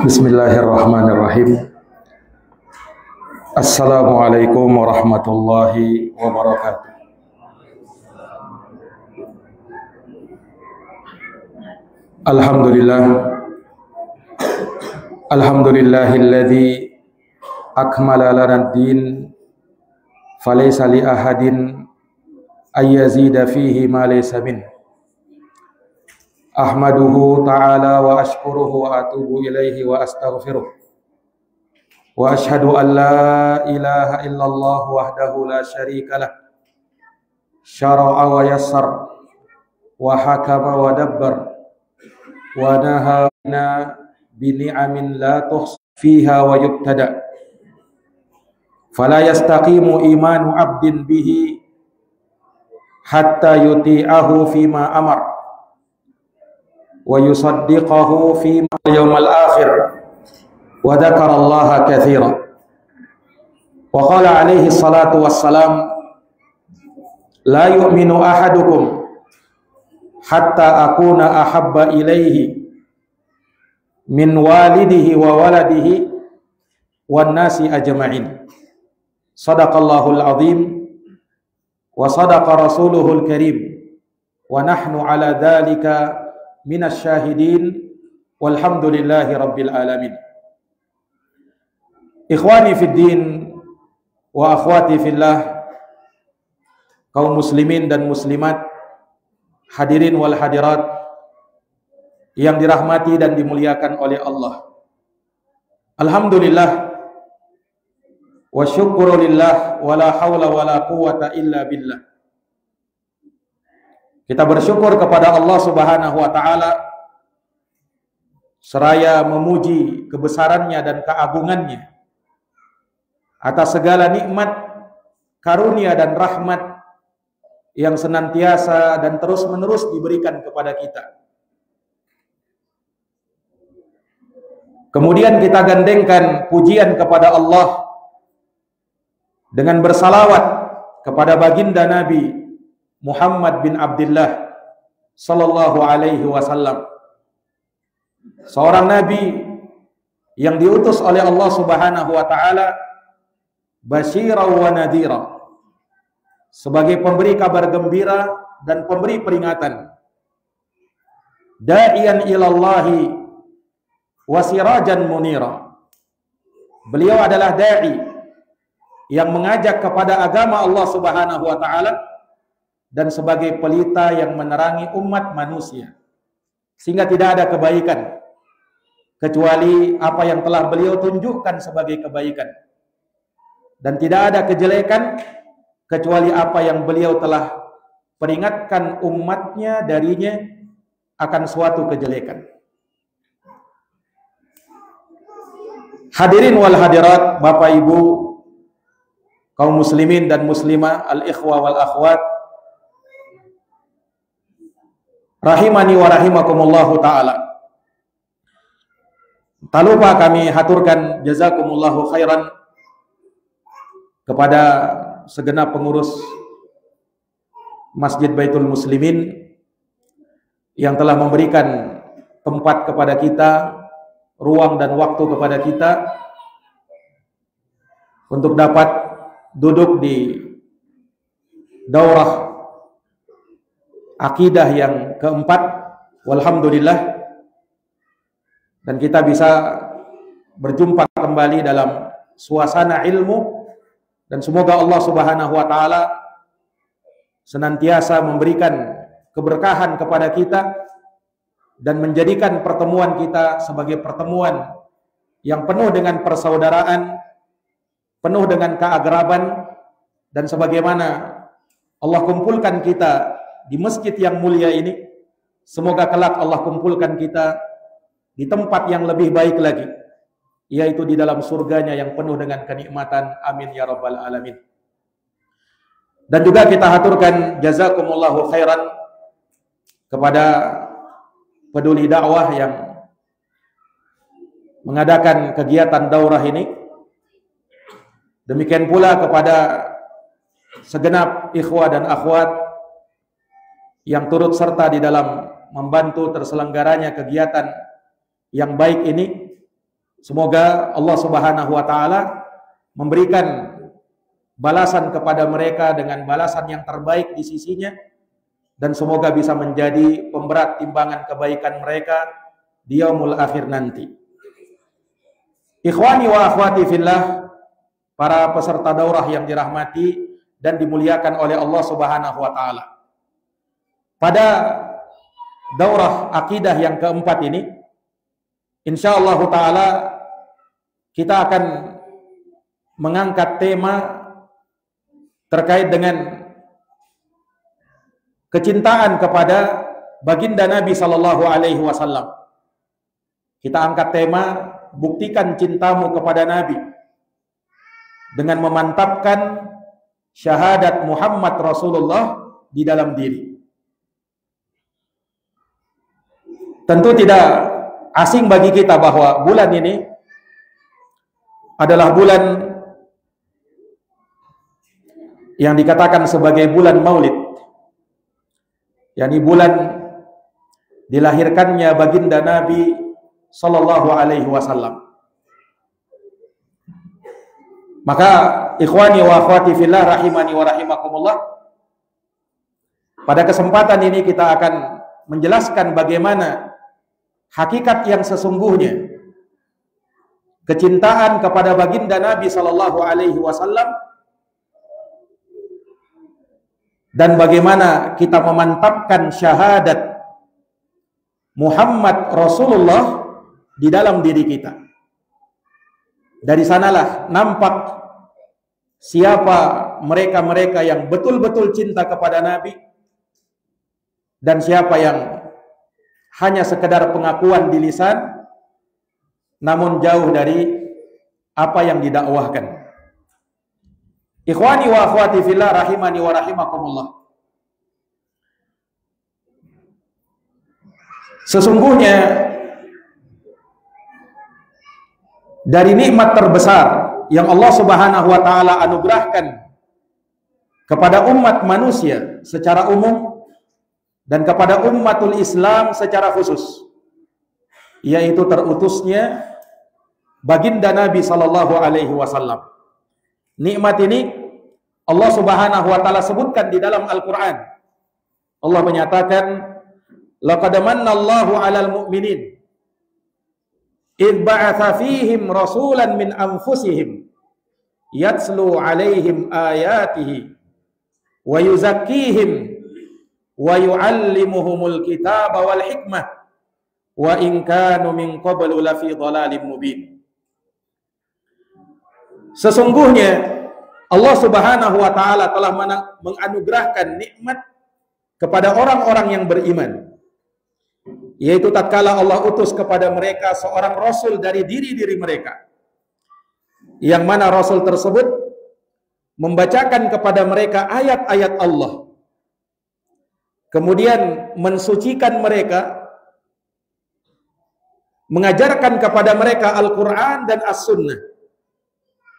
Bismillahirrahmanirrahim. Assalamualaikum warahmatullahi wabarakatuh. Alhamdulillahilladzi akmala lana ad-din falaysa li ahadin ayyazida fihi ma laysa min. Ahmaduhu ta'ala wa ashkuruhu wa atubu ilaihi wa astaghfiruh. Wa ashhadu an la ilaha illallah wahdahu la syarika lah. Syara'a wa yassar wa hakama wa dabbar wa nahana bi ni'amin la tuhsa fiha wa yubtada. Fala yastaqimu imanu 'abdin bihi hatta yuti'ahu fima amar wa yusaddiqahu fi yawmal akhir wa dzakara Allah katsira. Wa qala alaihi salatu wassalam, la yu'minu ahadukum hatta akuna ahabba ilaihi min walidihi wa waladihi wan nasi ajma'in. Sadaqallahul azim wa sadaqa rasuluhul karim wa nahnu ala dzalika minas syahidin walhamdulillahi rabbil alamin. Ikhwani fid din wa akhwati fillah, kaum muslimin dan muslimat, hadirin wal hadirat yang dirahmati dan dimuliakan oleh Allah. Alhamdulillah wa syukurulillah wa la hawla wa la quwwata illa billah. Kita bersyukur kepada Allah Subhanahu wa taala seraya memuji kebesarannya dan keagungannya atas segala nikmat, karunia dan rahmat yang senantiasa dan terus-menerus diberikan kepada kita. Kemudian kita gandengkan pujian kepada Allah dengan bersalawat kepada baginda Nabi Muhammad bin Abdullah sallallahu alaihi wasallam, seorang nabi yang diutus oleh Allah Subhanahu wa taala basyira wa nadhira, sebagai pemberi kabar gembira dan pemberi peringatan, da'iyan ilallahi wa sirajan munira. Beliau adalah dai yang mengajak kepada agama Allah Subhanahu wa taala dan sebagai pelita yang menerangi umat manusia, sehingga tidak ada kebaikan kecuali apa yang telah beliau tunjukkan sebagai kebaikan, dan tidak ada kejelekan kecuali apa yang beliau telah peringatkan umatnya darinya akan suatu kejelekan. Hadirin wal hadirat, Bapak Ibu, kaum muslimin dan muslimah, al-ikhwa wal akhwat, rahimani wa rahimakumullahu ta'ala. Tak lupa kami haturkan jazakumullahu khairan kepada segenap pengurus Masjid Baitul Muslimin yang telah memberikan tempat kepada kita, ruang dan waktu kepada kita untuk dapat duduk di daurah akidah yang keempat, walhamdulillah, dan kita bisa berjumpa kembali dalam suasana ilmu, dan semoga Allah Subhanahu wa taala senantiasa memberikan keberkahan kepada kita dan menjadikan pertemuan kita sebagai pertemuan yang penuh dengan persaudaraan, penuh dengan keakraban, dan sebagaimana Allah kumpulkan kita di masjid yang mulia ini, semoga kelak Allah kumpulkan kita di tempat yang lebih baik lagi, yaitu di dalam surganya yang penuh dengan kenikmatan. Amin ya rabbal alamin. Dan juga kita haturkan jazakumullahu khairan kepada peduli dakwah yang mengadakan kegiatan daurah ini. Demikian pula kepada segenap ikhwah dan akhwat yang turut serta di dalam membantu terselenggaranya kegiatan yang baik ini. Semoga Allah Subhanahu wa taala memberikan balasan kepada mereka dengan balasan yang terbaik di sisinya, dan semoga bisa menjadi pemberat timbangan kebaikan mereka di yaumul akhir nanti. Ikhwani wa akhwati fillah, para peserta daurah yang dirahmati dan dimuliakan oleh Allah Subhanahu wa taala. Pada daurah akidah yang keempat ini, insyaallah taala kita akan mengangkat tema terkait dengan kecintaan kepada baginda Nabi sallallahu alaihi wasallam. Kita angkat tema buktikan cintamu kepada Nabi dengan memantapkan syahadat Muhammad Rasulullah di dalam diri. Tentu tidak asing bagi kita bahwa bulan ini adalah bulan yang dikatakan sebagai bulan Maulid, yakni bulan dilahirkannya baginda Nabi sallallahu alaihi wasallam. Maka ikhwani wa akhwati fillah rahimani wa rahimakumullah, pada kesempatan ini kita akan menjelaskan bagaimana hakikat yang sesungguhnya kecintaan kepada baginda Nabi sallallahu alaihi wasallam, dan bagaimana kita memantapkan syahadat Muhammad Rasulullah di dalam diri kita. Dari sanalah nampak siapa mereka-mereka yang betul-betul cinta kepada Nabi dan siapa yang hanya sekedar pengakuan di lisan namun jauh dari apa yang didakwahkan. Ikhwani wa akhwati fillah rahimani wa rahimakumullah. Sesungguhnya dari nikmat terbesar yang Allah Subhanahu wa taala anugerahkan kepada umat manusia secara umum dan kepada ummatul Islam secara khusus, yaitu terutusnya baginda Nabi sallallahu alaihi wasallam. Nikmat ini Allah Subhanahu wa taala sebutkan di dalam Al-Qur'an. Allah menyatakan, laqad manna Allahu 'alal mu'minin id ba'atsa fihim rasulan min anfusihim yatslu 'alaihim ayatihi wa yuzakkihim wa yu'allimuhumul kitaba wal hikmah wa in kanu min qablu lafi dhalalin mubin. Sesungguhnya Allah Subhanahu wa taala telah menganugerahkan nikmat kepada orang-orang yang beriman, yaitu tatkala Allah utus kepada mereka seorang rasul dari diri-diri mereka, yang mana rasul tersebut membacakan kepada mereka ayat-ayat Allah, kemudian mensucikan mereka, mengajarkan kepada mereka Al-Quran dan As-Sunnah,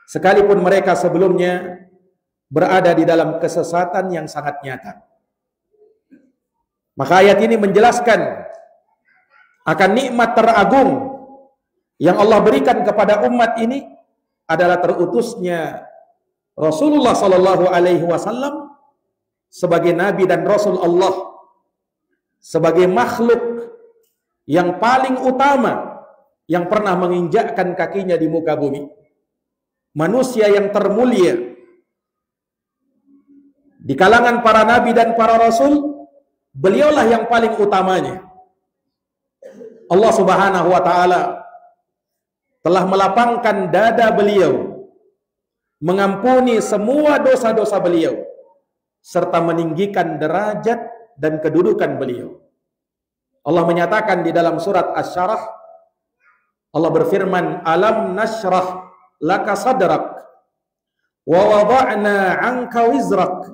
sekalipun mereka sebelumnya berada di dalam kesesatan yang sangat nyata. Maka ayat ini menjelaskan akan nikmat teragung yang Allah berikan kepada umat ini adalah terutusnya Rasulullah sallallahu alaihi wasallam sebagai nabi dan rasul Allah, sebagai makhluk yang paling utama yang pernah menginjakkan kakinya di muka bumi. Manusia yang termulia di kalangan para nabi dan para rasul, beliaulah yang paling utamanya. Allah Subhanahu wa taala telah melapangkan dada beliau, mengampuni semua dosa-dosa beliau, serta meninggikan derajat dan kedudukan beliau. Allah menyatakan di dalam surat Asy-Syarah, Allah berfirman, alam nashrah laka sadrak wa wada'na 'anka wizrak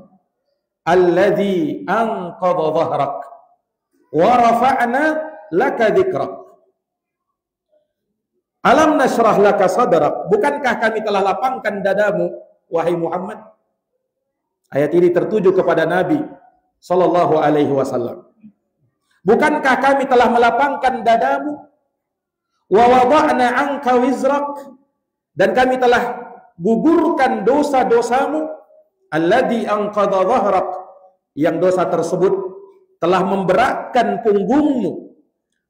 alladzi anqadha dhahrak wa rafa'na laka dzikrak. Alam nashrah laka sadrak, bukankah kami telah lapangkan dadamu wahai Muhammad? Ayat ini tertuju kepada Nabi sallallahu alaihi wasallam. Bukankah kami telah melapangkan dadamu? Wa wada'na 'anka wizrak, dan kami telah gugurkan dosa-dosamu. Alladzi anqadha dhahrak, yang dosa tersebut telah memberatkan punggungmu.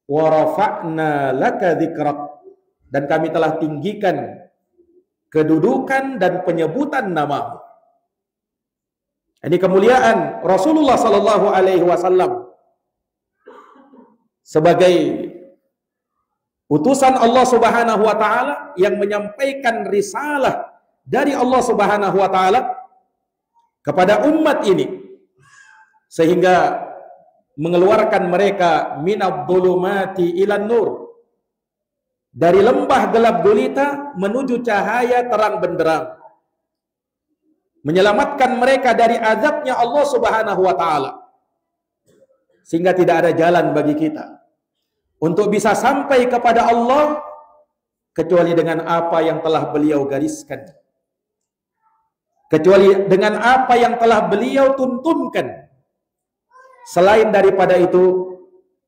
Wa rafa'na laka dzikrak, dan kami telah tinggikan kedudukan dan penyebutan namamu. Ini kemuliaan Rasulullah sallallahu alaihi wasallam sebagai utusan Allah Subhanahu wa taala yang menyampaikan risalah dari Allah Subhanahu wa taala kepada umat ini, sehingga mengeluarkan mereka minadh dhulumati ilan nur, dari lembah gelap gulita menuju cahaya terang benderang, menyelamatkan mereka dari azabnya Allah Subhanahu wa taala, sehingga tidak ada jalan bagi kita untuk bisa sampai kepada Allah kecuali dengan apa yang telah beliau gariskan, kecuali dengan apa yang telah beliau tuntunkan. Selain daripada itu,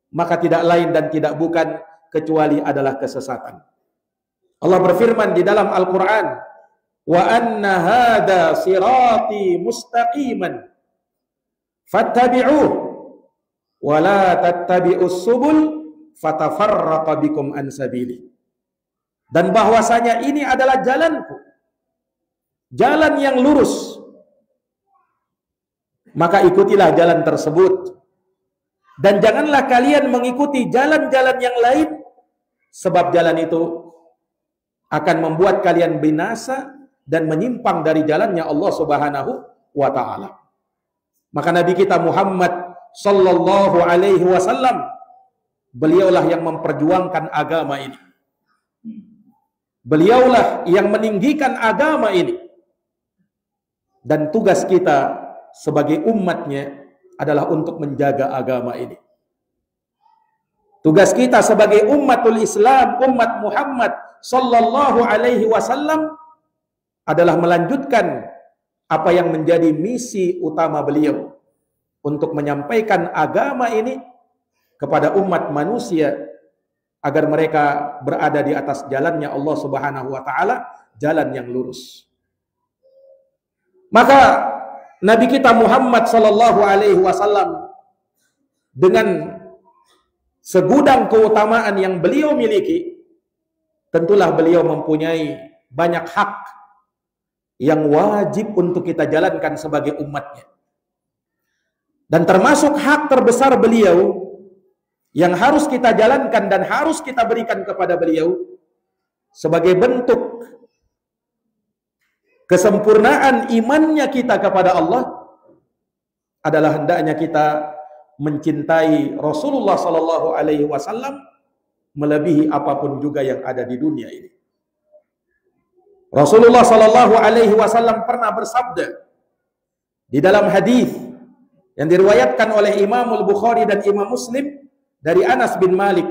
maka tidak lain dan tidak bukan kecuali adalah kesesatan. Allah berfirman di dalam Al-Quran, wa anna hadha sirati mustaqiman fattabi'uh wa la tattabi'us subul fatafarraqa bikum an sabili. Dan bahwasanya ini adalah jalanku, jalan yang lurus, maka ikutilah jalan tersebut, dan janganlah kalian mengikuti jalan-jalan yang lain, sebab jalan itu akan membuat kalian binasa dan menyimpang dari jalannya Allah Subhanahu wa taala. Maka Nabi kita Muhammad sallallahu alaihi wasallam, beliaulah yang memperjuangkan agama ini. Beliaulah yang meninggikan agama ini. Dan tugas kita sebagai umatnya adalah untuk menjaga agama ini. Tugas kita sebagai umatul Islam, umat Muhammad sallallahu alaihi wasallam, adalah melanjutkan apa yang menjadi misi utama beliau, untuk menyampaikan agama ini kepada umat manusia agar mereka berada di atas jalannya Allah Subhanahu wa taala, jalan yang lurus. Maka Nabi kita Muhammad sallallahu alaihi wasallam dengan segudang keutamaan yang beliau miliki, tentulah beliau mempunyai banyak hak yang wajib untuk kita jalankan sebagai umatnya. Dan termasuk hak terbesar beliau yang harus kita jalankan dan harus kita berikan kepada beliau sebagai bentuk kesempurnaan imannya kita kepada Allah adalah hendaknya kita mencintai Rasulullah sallallahu alaihi wasallam melebihi apapun juga yang ada di dunia ini. Rasulullah sallallahu alaihi wasallam pernah bersabda di dalam hadis yang diriwayatkan oleh Imam Al-Bukhari dan Imam Muslim dari Anas bin Malik.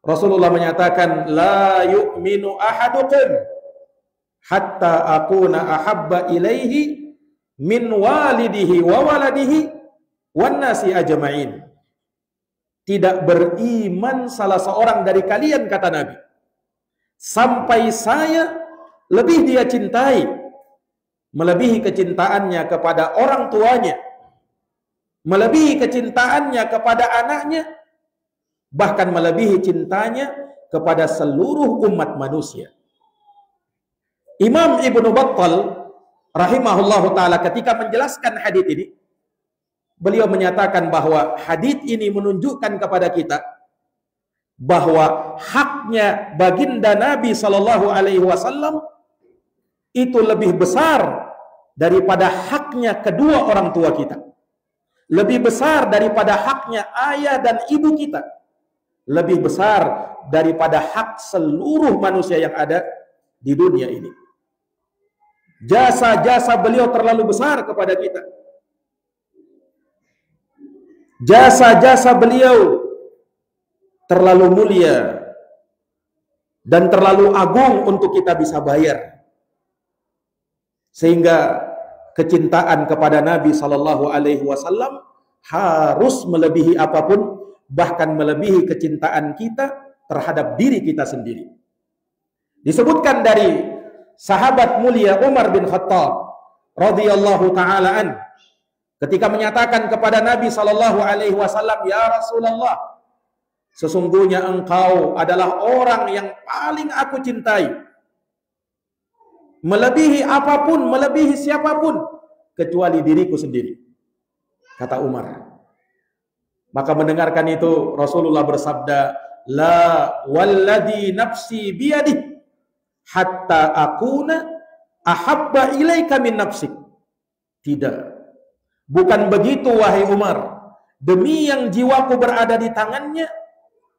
Rasulullah menyatakan, la yu'minu ahadukum hatta akuna ahabba ilaihi min walidihi wa waladihi wan nasi ajma'in. Tidak beriman salah seorang dari kalian, kata Nabi, sampai saya lebih dia cintai, melebihi kecintaannya kepada orang tuanya, melebihi kecintaannya kepada anaknya, bahkan melebihi cintanya kepada seluruh umat manusia. Imam Ibnu Battal rahimahullahu ta'ala ketika menjelaskan hadis ini, beliau menyatakan bahwa hadis ini menunjukkan kepada kita bahwa haknya baginda Nabi sallallahu alaihi wasallam itu lebih besar daripada haknya kedua orang tua kita, lebih besar daripada haknya ayah dan ibu kita, lebih besar daripada hak seluruh manusia yang ada di dunia ini. Jasa-jasa beliau terlalu besar kepada kita, Jasa-jasa beliau terlalu mulia dan terlalu agung untuk kita bisa bayar. Sehingga kecintaan kepada Nabi Shallallahu Alaihi Wasallam harus melebihi apapun, bahkan melebihi kecintaan kita terhadap diri kita sendiri. Disebutkan dari sahabat mulia Umar bin Khattab radhiyallahu taala an, ketika menyatakan kepada Nabi Shallallahu Alaihi Wasallam, ya Rasulullah, sesungguhnya engkau adalah orang yang paling aku cintai, melebihi apapun, melebihi siapapun, kecuali diriku sendiri, kata Umar. Maka mendengarkan itu Rasulullah bersabda, la walladhi nafsi biyadih hatta akuna ahabba ilaika min nafsik. Tidak, bukan begitu wahai Umar, demi yang jiwaku berada di tangannya,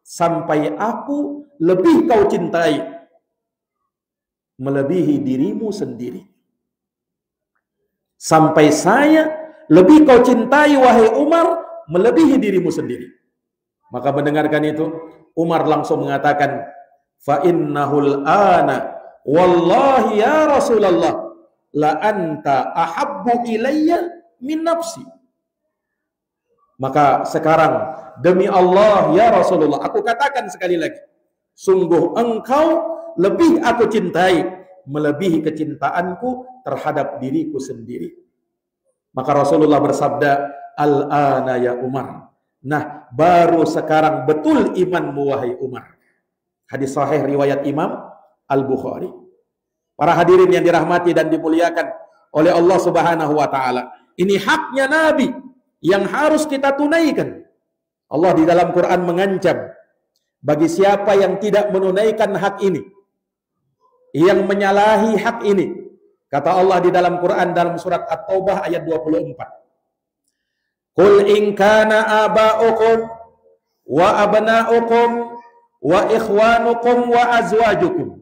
sampai aku lebih kau cintai melebihi dirimu sendiri. Sampai saya lebih kau cintai wahai Umar melebihi dirimu sendiri. Maka mendengarkan itu Umar langsung mengatakan, fa innahul ana wallahi ya Rasulullah la anta ahabbu ilayya min nafsi. Maka sekarang demi Allah ya Rasulullah, aku katakan sekali lagi, sungguh engkau lebih aku cintai melebihi kecintaanku terhadap diriku sendiri. Maka Rasulullah bersabda, al-ana ya Umar. Nah, baru sekarang betul imanmu wahai Umar. Hadis sahih riwayat Imam Al-Bukhari. Para hadirin yang dirahmati dan dimuliakan oleh Allah Subhanahu wa taala, ini haknya Nabi yang harus kita tunaikan. Allah di dalam Quran mengancam bagi siapa yang tidak menunaikan hak ini, yang menyalahi hak ini. Kata Allah di dalam Quran dalam surat At-Taubah ayat 24. Qul in kana aba'ukum wa abna'ukum wa ikhwanukum wa azwajukum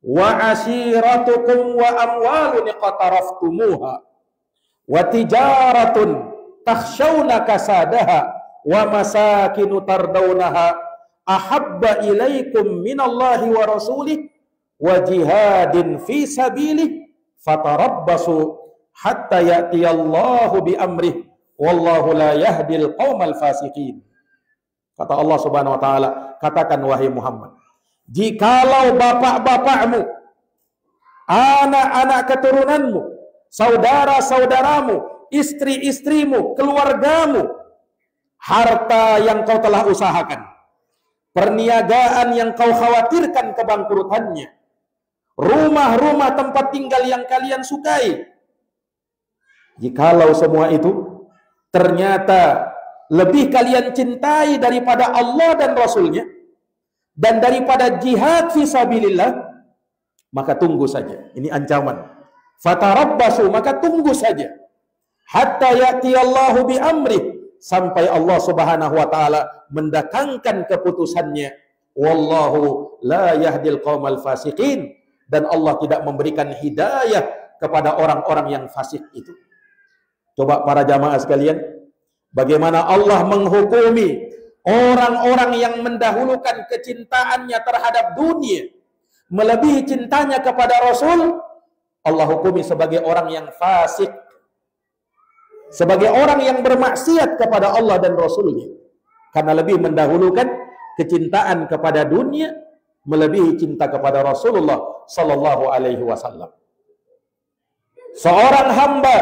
wa ashiratukum wa amwalun iqtaraftumuha wa tijaratun takhshawna kasadaha wa masakinu tardawnaha ahabba ilaikum minallahi wa rasulih wa jihadin fi sabilih fatarabbasu hatta ya'tiyallahu bi amrih wallahu la yahdil qaumal fasiqin. Kata Allah Subhanahu wa taala, katakan wahai Muhammad, jikalau bapak-bapakmu, anak-anak keturunanmu, saudara-saudaramu, istri-istrimu, keluargamu, harta yang kau telah usahakan, perniagaan yang kau khawatirkan kebangkrutannya, rumah-rumah tempat tinggal yang kalian sukai, jikalau semua itu ternyata lebih kalian cintai daripada Allah dan Rasulnya dan daripada jihad fisabilillah, maka tunggu saja. Ini ancaman. Fatarabbasu, maka tunggu saja. Hatta ya'tiyallahu bi amrih, sampai Allah Subhanahu wa taala mendatangkan keputusannya. Wallahu la yahdil qaumal fasiqin, dan Allah tidak memberikan hidayah kepada orang-orang yang fasik itu. Coba para jamaah sekalian, bagaimana Allah menghukumi orang-orang yang mendahulukan kecintaannya terhadap dunia melebihi cintanya kepada Rasul. Allah hukumi sebagai orang yang fasik, sebagai orang yang bermaksiat kepada Allah dan Rasulnya, karena lebih mendahulukan kecintaan kepada dunia melebihi cinta kepada Rasulullah Sallallahu Alaihi Wasallam. Seorang hamba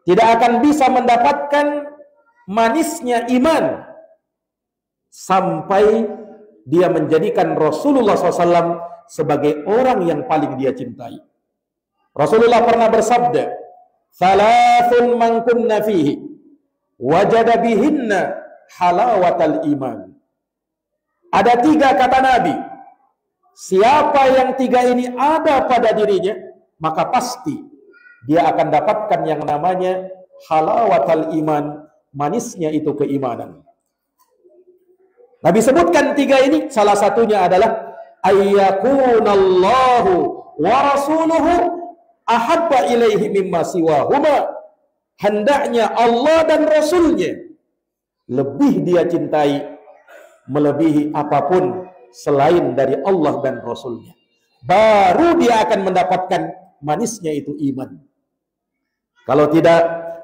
tidak akan bisa mendapatkan manisnya iman sampai dia menjadikan Rasulullah SAW sebagai orang yang paling dia cintai. Rasulullah pernah bersabda, "Thalathun man kunna fihi wajada bihinna halawatal iman." Ada 3 kata Nabi, siapa yang 3 ini ada pada dirinya, maka pasti dia akan dapatkan yang namanya halawatal iman, manisnya itu keimanan. Nabi sebutkan 3 ini, salah satunya adalah ayyakunallahu wa rasuluhu ahabba ilaihi mimma siwahuma. Hendaknya Allah dan Rasulnya lebih dia cintai melebihi apapun selain dari Allah dan Rasulnya. Baru dia akan mendapatkan manisnya itu iman. Kalau tidak,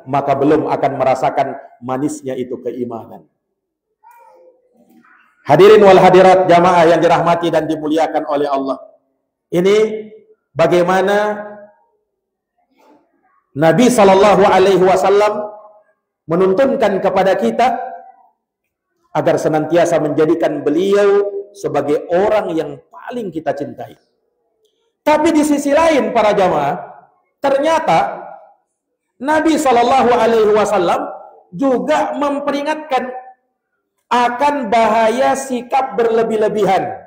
maka belum akan merasakan manisnya itu keimanan. Hadirin wal hadirat jamaah yang dirahmati dan dimuliakan oleh Allah. Ini bagaimana Nabi SAW menuntunkan kepada kita agar senantiasa menjadikan beliau sebagai orang yang paling kita cintai. Tapi di sisi lain para jamaah, ternyata Nabi SAW juga memperingatkan akan bahaya sikap berlebih-lebihan,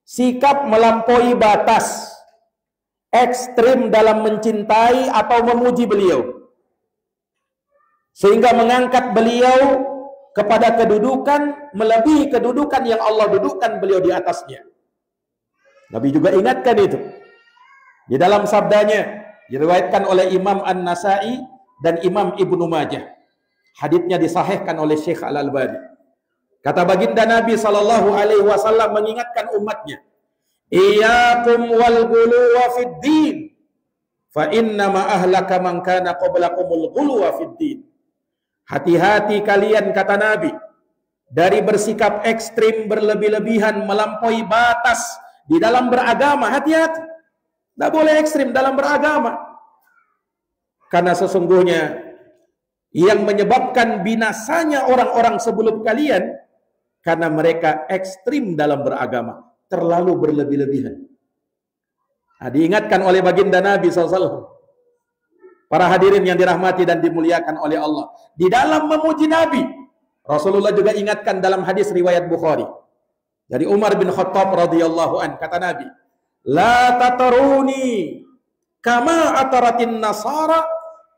sikap melampaui batas, ekstrim dalam mencintai atau memuji beliau, sehingga mengangkat beliau kepada kedudukan melebihi kedudukan yang Allah dudukkan beliau di atasnya. Nabi juga ingatkan itu di dalam sabdanya, diriwayatkan oleh Imam An-Nasai dan Imam Ibnu Majah. Haditsnya disahihkan oleh Syekh Al-Albani. Kata baginda Nabi SAW mengingatkan umatnya, "Iyyakum wal ghuluwa fid din, fa innama ahlaka man kana qablakumul ghuluwa fid din." Hati-hati kalian, kata Nabi, dari bersikap ekstrim, berlebih-lebihan, melampaui batas di dalam beragama. Hati-hati, tidak boleh ekstrim dalam beragama, karena sesungguhnya yang menyebabkan binasanya orang-orang sebelum kalian karena mereka ekstrim dalam beragama, terlalu berlebih-lebihan. Nah, diingatkan oleh baginda Nabi SAW. Para hadirin yang dirahmati dan dimuliakan oleh Allah, di dalam memuji Nabi, Rasulullah juga ingatkan dalam hadis riwayat Bukhari dari Umar bin Khattab radhiyallahu an, kata Nabi, "La tataruni kama ataratin nasara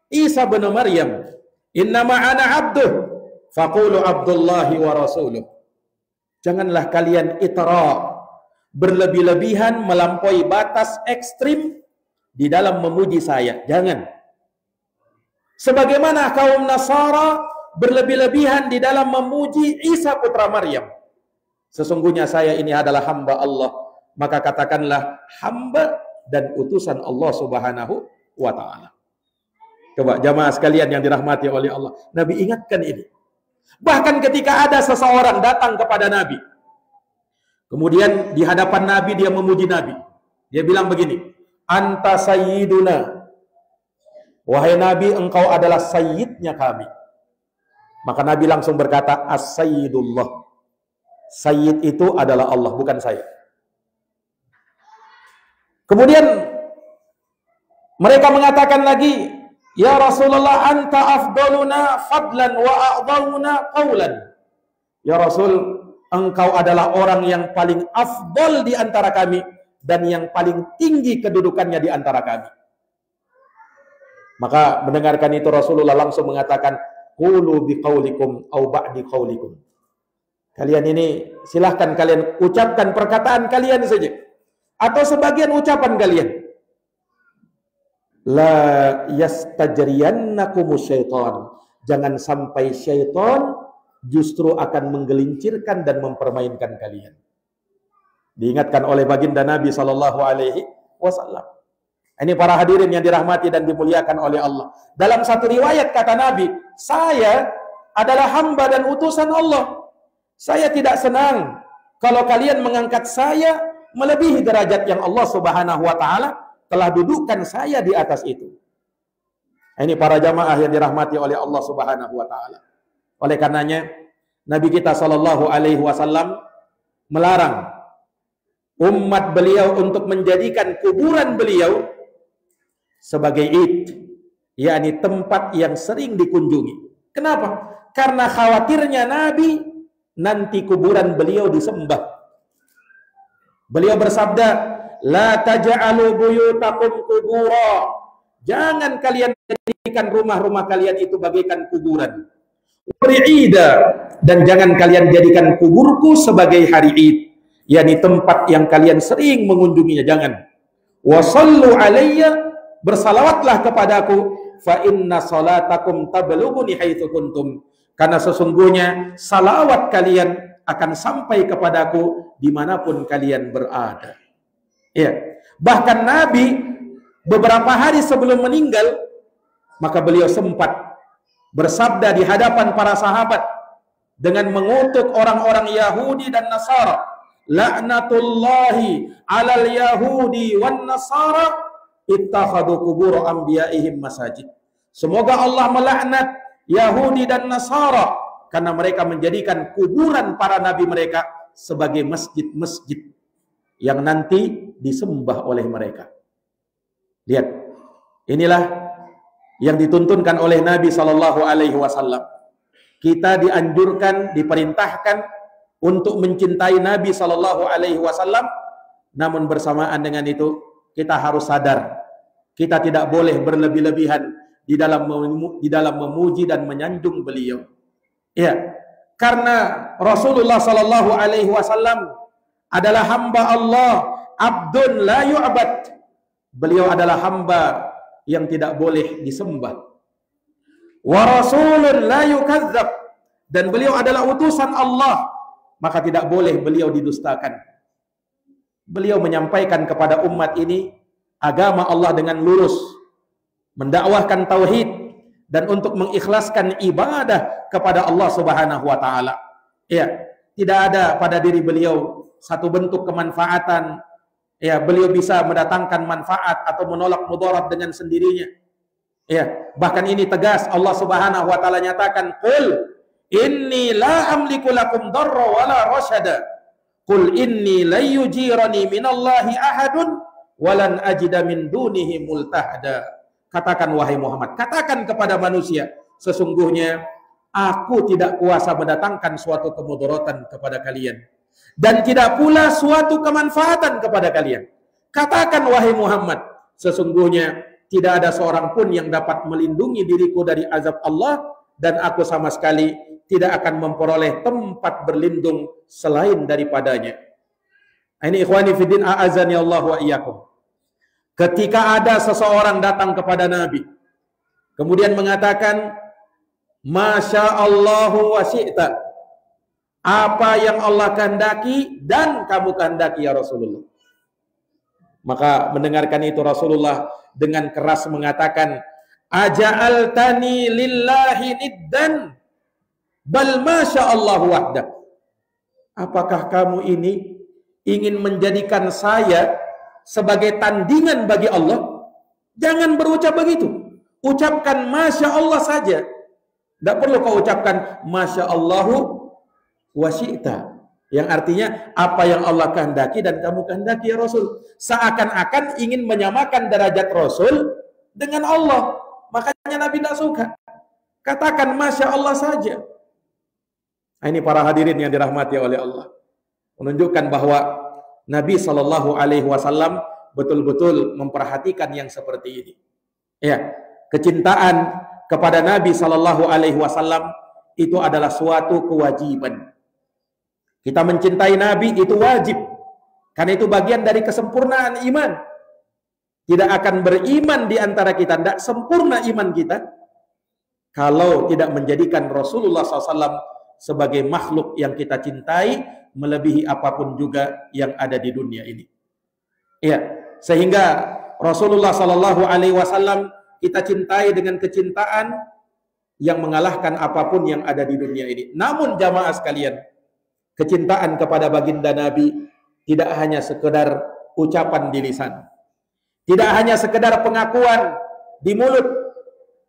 Isa bin Maryam, innama ana abduh, faqulu abdullahi wa rasuluh." Janganlah kalian itra, berlebih-lebihan, melampaui batas, ekstrim di dalam memuji saya. Jangan. Sebagaimana kaum Nasara berlebih-lebihan di dalam memuji Isa putra Maryam. Sesungguhnya saya ini adalah hamba Allah. Maka katakanlah hamba dan utusan Allah Subhanahu wa ta'ala. Coba jamaah sekalian yang dirahmati oleh Allah, Nabi ingatkan ini. Bahkan ketika ada seseorang datang kepada Nabi, kemudian di hadapan Nabi dia memuji Nabi, dia bilang begini, "Anta sayyiduna." Wahai Nabi, engkau adalah sayyidnya kami. Maka Nabi langsung berkata, "As-sayyidullah." Sayyid itu adalah Allah, bukan saya. Kemudian mereka mengatakan lagi, "Ya Rasulullah, anta afdaluna fadlan wa a'dhamuna qawlan." Ya Rasul, engkau adalah orang yang paling afdal di antara kami dan yang paling tinggi kedudukannya di antara kami. Maka mendengarkan itu Rasulullah langsung mengatakan, "Qulu biqaulikum au ba'di qaulikum." Kalian ini silahkan kalian ucapkan perkataan kalian saja atau sebagian ucapan kalian. La yastajriyannakumus syaitan. Jangan sampai syaitan justru akan menggelincirkan dan mempermainkan kalian. Diingatkan oleh baginda Nabi SAW. Ini para hadirin yang dirahmati dan dimuliakan oleh Allah. Dalam satu riwayat kata Nabi, "Saya adalah hamba dan utusan Allah. Saya tidak senang kalau kalian mengangkat saya melebihi derajat yang Allah Subhanahu wa ta'ala telah dudukkan saya di atas itu." Ini para jamaah yang dirahmati oleh Allah Subhanahu wa ta'ala. Oleh karenanya Nabi kita SAW melarang umat beliau untuk menjadikan kuburan beliau sebagai id, yakni tempat yang sering dikunjungi. Kenapa? Karena khawatirnya Nabi nanti kuburan beliau disembah. Beliau bersabda, "La taj'alu buyutakum qubura." Jangan kalian jadikan rumah-rumah kalian itu bagaikan kuburan. Wari'ida, dan jangan kalian jadikan kuburku sebagai hari id, yakni tempat yang kalian sering mengunjunginya. Jangan. Wasallu alayya, bersalawatlah kepadaku, fa inna salatakum tablughuni haitsu kuntum, karena sesungguhnya salawat kalian akan sampai kepadaku dimanapun kalian berada. Ya, bahkan Nabi beberapa hari sebelum meninggal, maka beliau sempat bersabda di hadapan para sahabat dengan mengutuk orang-orang Yahudi dan Nasara, laknatullahi alal yahudi wan nasara ittakhadhu qubur anbiya'ihim masajid. Semoga Allah melaknat Yahudi dan Nasara karena mereka menjadikan kuburan para nabi mereka sebagai masjid-masjid yang nanti disembah oleh mereka. Lihat, inilah yang dituntunkan oleh Nabi Shallallahu Alaihi Wasallam. Kita dianjurkan, diperintahkan untuk mencintai Nabi Shallallahu Alaihi Wasallam. Namun bersamaan dengan itu, kita harus sadar, kita tidak boleh berlebih-lebihan di dalam memuji dan menyanjung beliau. Ya, karena Rasulullah Shallallahu Alaihi Wasallam adalah hamba Allah, abdun la yu'bad. Beliau adalah hamba yang tidak boleh disembah. Wa rasulun la yukadzab, dan beliau adalah utusan Allah, maka tidak boleh beliau didustakan. Beliau menyampaikan kepada umat ini agama Allah dengan lurus, mendakwahkan tauhid dan untuk mengikhlaskan ibadah kepada Allah Subhanahu wa taala. Ya, tidak ada pada diri beliau satu bentuk kemanfaatan. Ya, beliau bisa mendatangkan manfaat atau menolak mudarat dengan sendirinya. Ya, bahkan ini tegas Allah Subhanahu wa taala nyatakan, "Qul inni la amliku lakum darra wala rasyada. Qul inni la yujirani minallahi ahadun walan ajida min dunihi multahda." Katakan wahai Muhammad, katakan kepada manusia, sesungguhnya aku tidak kuasa mendatangkan suatu kemudaratan kepada kalian dan tidak pula suatu kemanfaatan kepada kalian. Katakan wahai Muhammad, sesungguhnya tidak ada seorang pun yang dapat melindungi diriku dari azab Allah, dan aku sama sekali tidak akan memperoleh tempat berlindung selain daripadanya. Ini ikhwani fiddin, a'azani Allah wa iyyakum. Ketika ada seseorang datang kepada Nabi, kemudian mengatakan, Masya Allahu wa syi'ta, apa yang Allah kehendaki dan kamu kehendaki ya Rasulullah. Maka mendengarkan itu Rasulullah dengan keras mengatakan, aja'altani lillahi niddan bal masya Allah wahdah. Apakah kamu ini ingin menjadikan saya sebagai tandingan bagi Allah? Jangan berucap begitu. Ucapkan masya Allah saja. Tidak perlu kau ucapkan masya Allahu wa syi'ta, yang artinya apa yang Allah kehendaki dan kamu kehendaki ya Rasul. Seakan-akan ingin menyamakan derajat Rasul dengan Allah. Makanya Nabi tidak suka. Katakan masya Allah saja. Nah, ini para hadirin yang dirahmati oleh Allah, menunjukkan bahwa Nabi Shallallahu Alaihi Wasallam betul-betul memperhatikan yang seperti ini. Ya, kecintaan kepada Nabi Shallallahu Alaihi Wasallam itu adalah suatu kewajiban. Kita mencintai Nabi itu wajib, karena itu bagian dari kesempurnaan iman. Tidak akan beriman di antara kita, tidak sempurna iman kita, kalau tidak menjadikan Rasulullah SAW sebagai makhluk yang kita cintai melebihi apapun juga yang ada di dunia ini. Ya, sehingga Rasulullah SAW kita cintai dengan kecintaan yang mengalahkan apapun yang ada di dunia ini. Namun jamaah sekalian, kecintaan kepada baginda Nabi tidak hanya sekedar ucapan di lisan, tidak hanya sekedar pengakuan di mulut,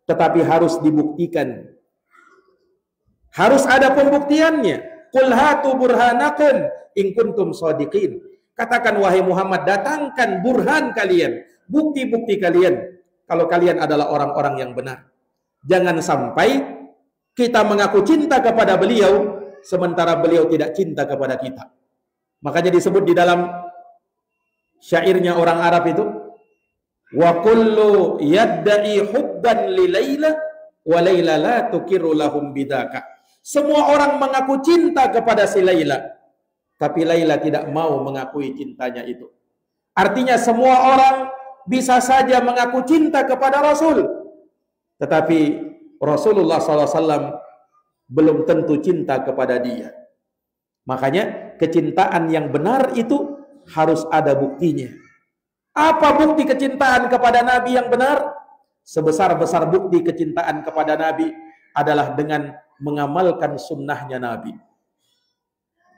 tetapi harus dibuktikan. Harus ada pembuktiannya. Qul hatu burhanakum in kuntum shadiqin. Katakan wahai Muhammad, datangkan burhan kalian, bukti-bukti kalian, kalau kalian adalah orang-orang yang benar. Jangan sampai kita mengaku cinta kepada beliau sementara beliau tidak cinta kepada kita. Makanya disebut di dalam syairnya orang Arab itu, wa kullu yadda'i hubban li Laila wa Laila la tukiru lahum bidaka. Semua orang mengaku cinta kepada si Laila, tapi Laila tidak mau mengakui cintanya itu. Artinya semua orang bisa saja mengaku cinta kepada Rasul, tetapi Rasulullah SAW belum tentu cinta kepada dia. Makanya kecintaan yang benar itu harus ada buktinya. Apa bukti kecintaan kepada Nabi yang benar? Sebesar-besar bukti kecintaan kepada Nabi adalah dengan mengamalkan sunnahnya Nabi,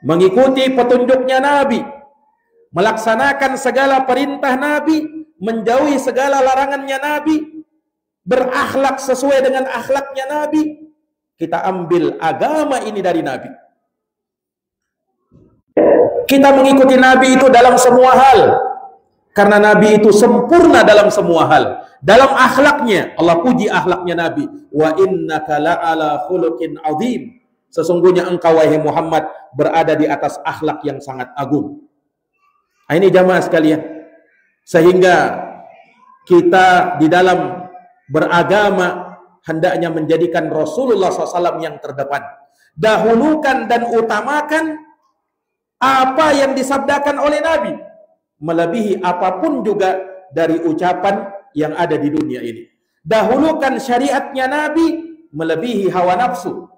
mengikuti petunjuknya Nabi, melaksanakan segala perintah Nabi, menjauhi segala larangannya Nabi, berakhlak sesuai dengan akhlaknya Nabi. Kita ambil agama ini dari Nabi. Kita mengikuti Nabi itu dalam semua hal, karena Nabi itu sempurna dalam semua hal. Dalam akhlaknya, Allah puji akhlaknya Nabi. Wa innaka la'ala khuluqin azim. Sesungguhnya engkau wahai Muhammad berada di atas akhlak yang sangat agung. Nah, ini jamaah sekalian. Sehingga kita di dalam beragama hendaknya menjadikan Rasulullah SAW yang terdepan. Dahulukan dan utamakan apa yang disabdakan oleh Nabi, melebihi apapun juga dari ucapan yang ada di dunia ini. Dahulukan syariatnya Nabi melebihi hawa nafsu,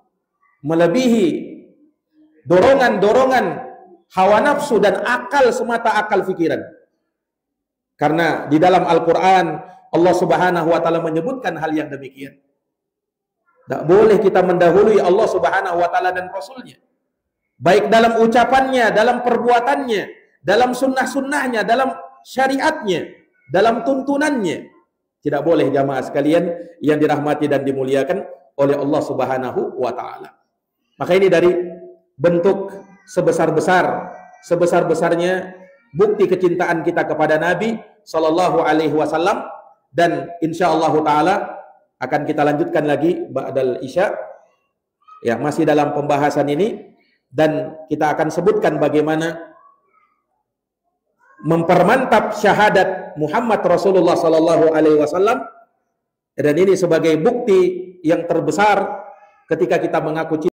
melebihi dorongan-dorongan hawa nafsu dan akal semata, akal fikiran. Karena di dalam Al-Quran Allah Subhanahu wa Ta'ala menyebutkan hal yang demikian. Tak boleh kita mendahului Allah Subhanahu wa Ta'ala dan Rasulnya, baik dalam ucapannya, dalam perbuatannya, dalam sunnah-sunnahnya, dalam syariatnya, dalam tuntunannya. Tidak boleh jamaah sekalian yang dirahmati dan dimuliakan oleh Allah Subhanahu wa Ta'ala. Maka ini dari bentuk sebesar-besarnya bukti kecintaan kita kepada Nabi Sallallahu Alaihi Wasallam. Dan insyaallah ta'ala akan kita lanjutkan lagi ba'dal isya, ya, masih dalam pembahasan ini, dan kita akan sebutkan bagaimana mempermantap syahadat Muhammad Rasulullah Sallallahu Alaihi Wasallam. Dan ini sebagai bukti yang terbesar ketika kita mengaku cinta